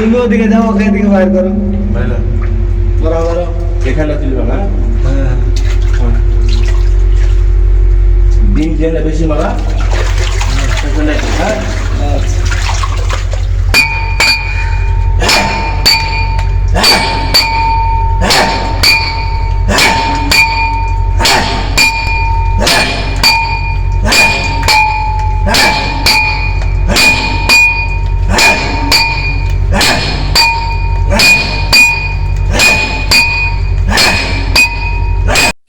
तुम्ही ओदिকে যাও ওকে দিকে বাইর করো ভালো বরাবর এখানে তুলবা না হ্যাঁ দিন দিন বেশি মারা এখানে হ্যাঁ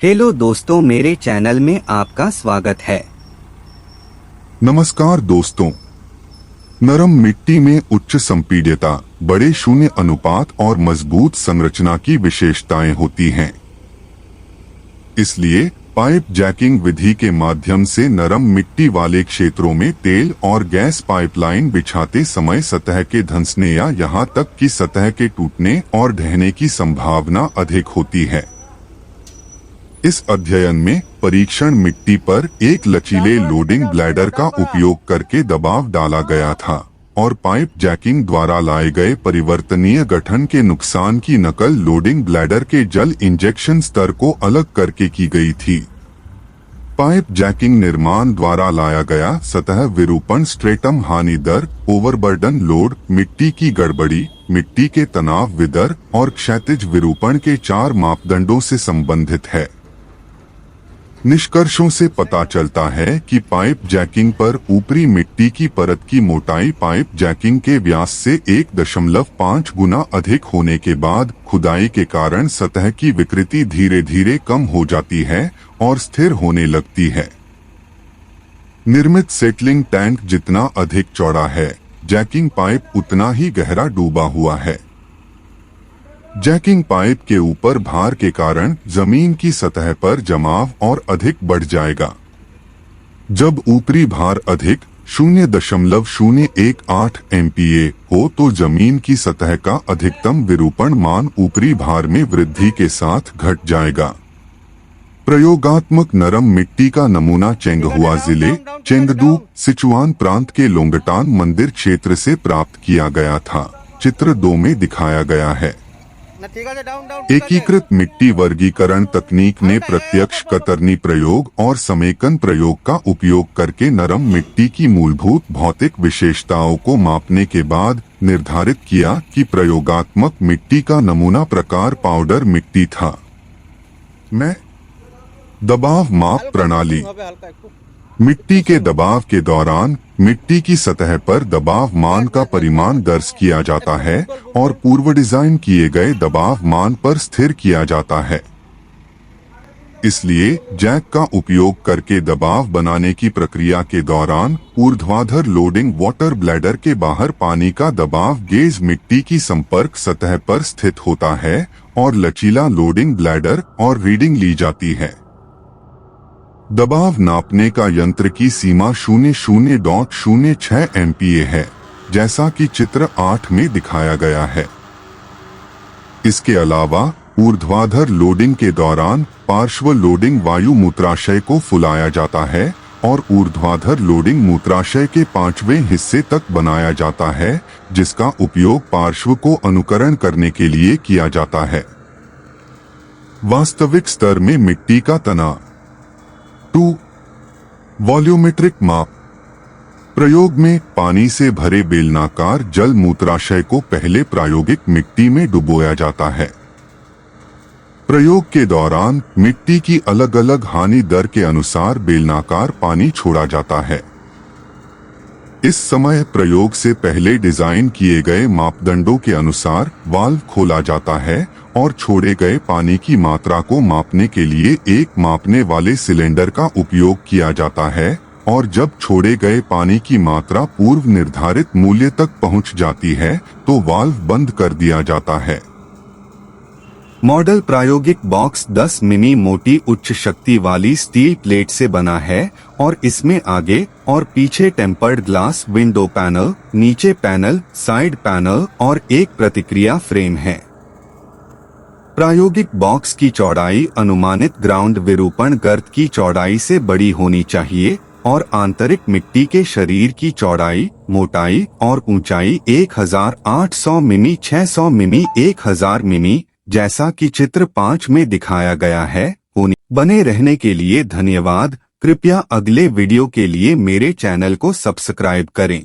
हेलो दोस्तों, मेरे चैनल में आपका स्वागत है। नमस्कार दोस्तों। नरम मिट्टी में उच्च संपीड्यता, बड़े शून्य अनुपात और मजबूत संरचना की विशेषताएं होती हैं। इसलिए पाइप जैकिंग विधि के माध्यम से नरम मिट्टी वाले क्षेत्रों में तेल और गैस पाइपलाइन बिछाते समय सतह के धंसने या यहां तक कि सतह के टूटने और ढहने की संभावना अधिक होती है। इस अध्ययन में परीक्षण मिट्टी पर एक लचीले लोडिंग ब्लैडर का उपयोग करके दबाव डाला गया था और पाइप जैकिंग द्वारा लाए गए परिवर्तनीय गठन के नुकसान की नकल लोडिंग ब्लैडर के जल इंजेक्शन स्तर को अलग करके की गई थी। पाइप जैकिंग निर्माण द्वारा लाया गया सतह विरूपण स्ट्रेटम हानि दर, ओवरबर्डन लोड, मिट्टी की गड़बड़ी, मिट्टी के तनाव विदर और क्षैतिज विरूपण के 4 मापदंडों से संबंधित है। निष्कर्षों से पता चलता है कि पाइप जैकिंग पर ऊपरी मिट्टी की परत की मोटाई पाइप जैकिंग के व्यास से 1.5 गुना अधिक होने के बाद खुदाई के कारण सतह की विकृति धीरे धीरे कम हो जाती है और स्थिर होने लगती है। निर्मित सेटलिंग टैंक जितना अधिक चौड़ा है, जैकिंग पाइप उतना ही गहरा डूबा हुआ है। जैकिंग पाइप के ऊपर भार के कारण जमीन की सतह पर जमाव और अधिक बढ़ जाएगा। जब ऊपरी भार अधिक 0.018 MPa हो तो जमीन की सतह का अधिकतम विरूपण मान ऊपरी भार में वृद्धि के साथ घट जाएगा। प्रयोगात्मक नरम मिट्टी का नमूना चेंगहुआ जिले चेंगडू सिचुआन प्रांत के लोंगटान मंदिर क्षेत्र से प्राप्त किया गया था। चित्र 2 में दिखाया गया है। एकीकृत मिट्टी वर्गीकरण तकनीक ने प्रत्यक्ष कतरनी प्रयोग और समेकन प्रयोग का उपयोग करके नरम मिट्टी की मूलभूत भौतिक विशेषताओं को मापने के बाद निर्धारित किया कि प्रयोगात्मक मिट्टी का नमूना प्रकार पाउडर मिट्टी था। मैं दबाव माप प्रणाली। मिट्टी के दबाव के दौरान मिट्टी की सतह पर दबाव मान का परिमाण दर्ज किया जाता है और पूर्व डिजाइन किए गए दबाव मान पर स्थिर किया जाता है। इसलिए जैक का उपयोग करके दबाव बनाने की प्रक्रिया के दौरान ऊर्ध्वाधर लोडिंग वाटर ब्लैडर के बाहर पानी का दबाव गेज मिट्टी की संपर्क सतह पर स्थित होता है और लचीला लोडिंग ब्लैडर और रीडिंग ली जाती है। दबाव नापने का यंत्र की सीमा 0.06 MPa है, जैसा कि चित्र 8 में दिखाया गया है। इसके अलावा ऊर्ध्वाधर लोडिंग के दौरान पार्श्व लोडिंग वायु मूत्राशय को फुलाया जाता है और ऊर्ध्वाधर लोडिंग मूत्राशय के 5वें हिस्से तक बनाया जाता है, जिसका उपयोग पार्श्व को अनुकरण करने के लिए किया जाता है। वास्तविक स्तर में मिट्टी का तनाव। 2. वॉल्यूमेट्रिक माप। प्रयोग में पानी से भरे बेलनाकार जल मूत्राशय को पहले प्रायोगिक मिट्टी में डुबोया जाता है। प्रयोग के दौरान मिट्टी की अलग अलग हानि दर के अनुसार बेलनाकार पानी छोड़ा जाता है। इस समय प्रयोग से पहले डिजाइन किए गए मापदंडों के अनुसार वाल्व खोला जाता है और छोड़े गए पानी की मात्रा को मापने के लिए एक मापने वाले सिलेंडर का उपयोग किया जाता है और जब छोड़े गए पानी की मात्रा पूर्व निर्धारित मूल्य तक पहुंच जाती है तो वाल्व बंद कर दिया जाता है। मॉडल प्रायोगिक बॉक्स 10 मिमी मोटी उच्च शक्ति वाली स्टील प्लेट से बना है और इसमें आगे और पीछे टेम्पर्ड ग्लास विंडो पैनल, नीचे पैनल, साइड पैनल और एक प्रतिक्रिया फ्रेम है। प्रायोगिक बॉक्स की चौड़ाई अनुमानित ग्राउंड विरूपण गर्त की चौड़ाई से बड़ी होनी चाहिए और आंतरिक मिट्टी के शरीर की चौड़ाई, मोटाई और ऊंचाई 1800 मिमी 600 मिमी 1000 मिमी जैसा कि चित्र 5 में दिखाया गया है। बने रहने के लिए धन्यवाद। कृपया अगले वीडियो के लिए मेरे चैनल को सब्सक्राइब करें।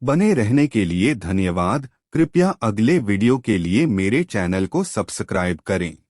बने रहने के लिए धन्यवाद। कृपया अगले वीडियो के लिए मेरे चैनल को सब्सक्राइब करें।